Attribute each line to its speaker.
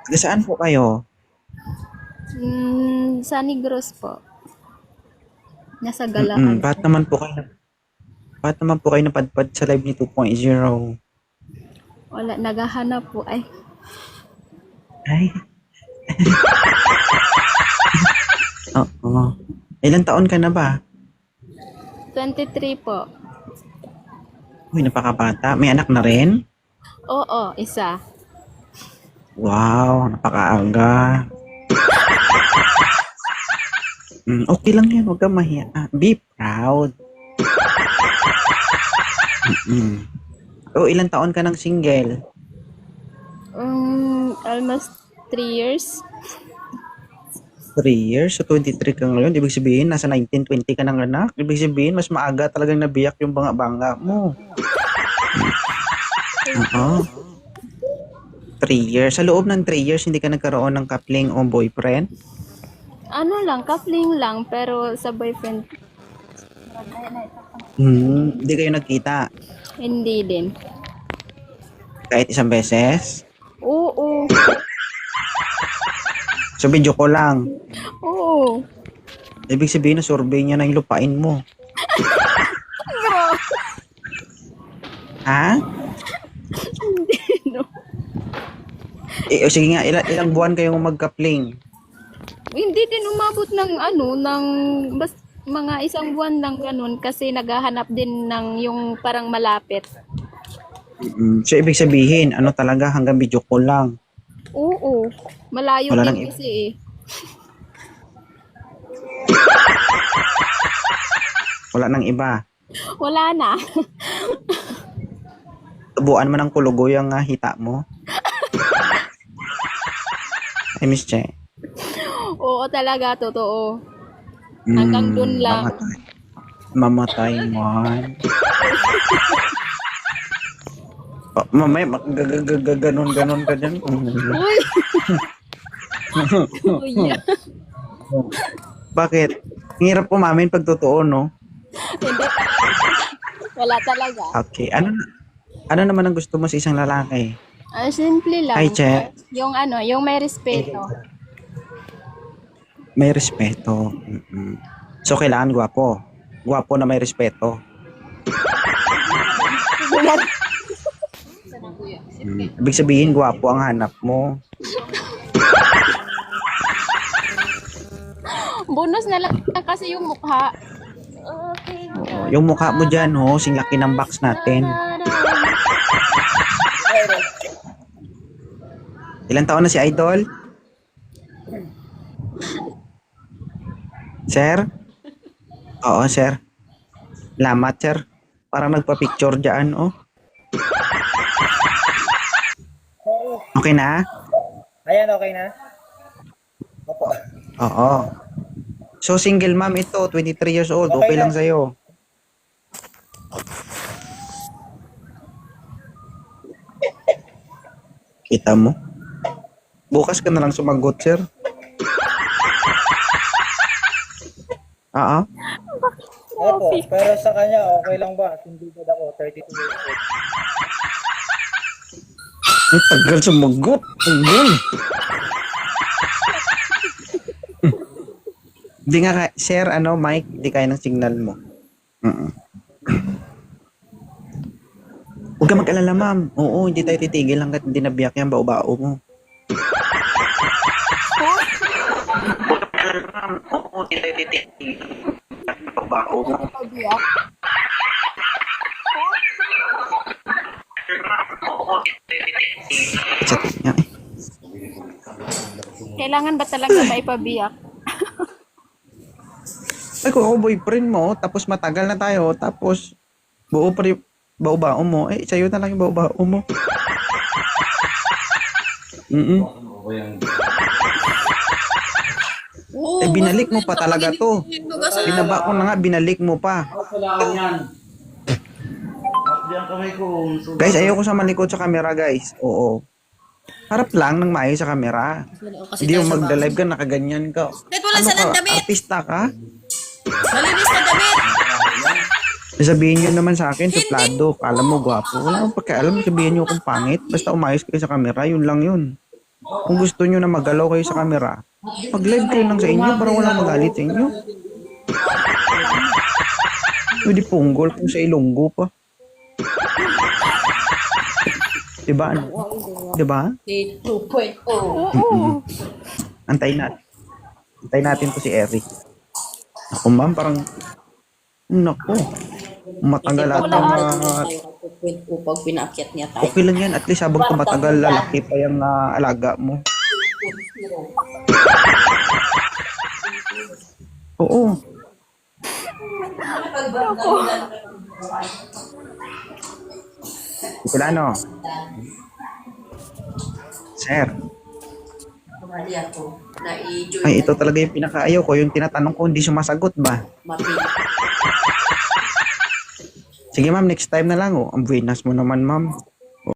Speaker 1: Taga saan po kayo?
Speaker 2: Sa Negros po. Nasa Galaan
Speaker 1: Bakit
Speaker 2: po.
Speaker 1: naman po kayo bakit naman po kayo napadpad sa live ni 2.0?
Speaker 2: Wala, naghahanap po. Ay,
Speaker 1: Ay, oo. Ilang taon ka na ba?
Speaker 2: 23 po.
Speaker 1: Uy, napakabata. May anak na rin?
Speaker 2: Oo, isa.
Speaker 1: Wow, napakaaga. Okay lang yan, huwag kang mahiya. Be proud. Mm. Ilang taon ka ng single?
Speaker 2: Almost 3 years.
Speaker 1: 3 years? So 23 ka ngayon. Ibig sabihin, nasa 19-20 ka ng anak. Ibig sabihin, mas maaga talagang nabiyak yung banga-banga mo. Oo. 3 years. Sa loob ng 3 years, hindi ka nagkaroon ng coupling o boyfriend?
Speaker 2: Ano lang, coupling lang, pero sa boyfriend,
Speaker 1: Hindi kayo nagkita.
Speaker 2: hindi din.
Speaker 1: Kahit isang beses.
Speaker 2: Oo,
Speaker 1: So video ko lang.
Speaker 2: oo.
Speaker 1: Ibig sabihin, na-survey niya na yung lupain mo. Ha?
Speaker 2: No.
Speaker 1: Sige nga, ilang buwan kayong magkapling?
Speaker 2: Hindi din umabot ng mga isang buwan lang ganun kasi naghahanap din ng yung parang malapit.
Speaker 1: So ibig sabihin, ano talaga, hanggang video call lang.
Speaker 2: Oo, malayo
Speaker 1: Wala nang
Speaker 2: din kasi eh.
Speaker 1: wala nang iba.
Speaker 2: Wala na.
Speaker 1: Tubuan mo ng kulugoy ang hita mo. Ay, Miss Che.
Speaker 2: Oo talaga, totoo. Hanggang dun lang.
Speaker 1: Mamatay man. Mamaya, ganon ka dyan.
Speaker 2: Uy! Kuya.
Speaker 1: Bakit? Hirap umamin pag totoo, no?
Speaker 2: Hindi talaga. Wala talaga.
Speaker 1: Okay. Ano naman ang gusto mo sa isang lalaki?
Speaker 2: Simple
Speaker 1: Hi,
Speaker 2: lang.
Speaker 1: Che.
Speaker 2: Yung may respeto.
Speaker 1: May respeto. So, kailangan gwapo. Gwapo na may respeto. Ibig sabihin, gwapo ang hanap mo.
Speaker 2: Bonus na lang kasi yung mukha.
Speaker 1: Yung mukha mo dyan, sing laki ng box natin. Ilang taon na si Idol? Sir? Oo, sir. Lamat, sir. Parang nagpa-picture dyan, oh. Okay na?
Speaker 3: Ayan, okay na? Opo.
Speaker 1: Oo. So, single mom ito, 23 years old. Okay lang sa'yo. Kita mo? Bukas ka na lang sumagot, sir. Oo.
Speaker 3: Opo, pero sa kanya, okay lang ba? Hindi ba ako, 32 years old.
Speaker 1: Ay, tagal sumagot. Tagal. Hindi nga, sir, Mike, hindi kaya ng signal mo. Huwag ka mag-alala, ma'am. Oo, hindi tayo titigil hanggat hindi nabiyak yung bao-bao mo. Oo, hindi tayo titigil. Bao-bao mo. Chat niya eh.
Speaker 2: Kailangan ba talaga maipabiyak?
Speaker 1: Ay, kung ako boyfriend mo, tapos matagal na tayo, tapos buo pa rin bao-bao mo, sa'yo na lang yung bao-bao mo. Binalik mo pa talaga to. Binaba ko na nga, binalik mo pa. Guys, ayoko sa malikot sa camera, guys. Oo. Harap lang ng maayos sa camera. Hindi yung magda-live ka, nakaganyan ka.
Speaker 4: Kahit wala silang damit.
Speaker 1: Artista ka?
Speaker 4: Malinis na damit.
Speaker 1: Sabihin nyo naman sa akin, suplado. Kala mo gwapo. Wala akong pakialam. Sabihin nyo akong pangit. Basta umayos kayo sa camera, yun lang yun. Kung gusto nyo na magalaw kayo sa camera, mag-live kayo lang sa inyo para walang magalit sa inyo. Pwede punggol kung sa Ilonggo pa. Diba? Ano? Diba?
Speaker 4: 2.0.
Speaker 2: Oo.
Speaker 1: Antayin natin. Antayin natin to si Eric. Ako ma'am, parang, nako, matagal at
Speaker 4: Pag pinaakyat niya tayo.
Speaker 1: okay lang yan. At least habang tumatagal, lalaki pa yung alaga mo. Oo. Sila ano? Sir,
Speaker 4: Kumali ako. Na-i-join
Speaker 1: ay ito talaga yung pinakaayaw ko. Yung tinatanong ko, hindi sumasagot ba?
Speaker 4: mapili.
Speaker 1: Sige ma'am, next time na lang. Oh. Ang buenas mo naman ma'am.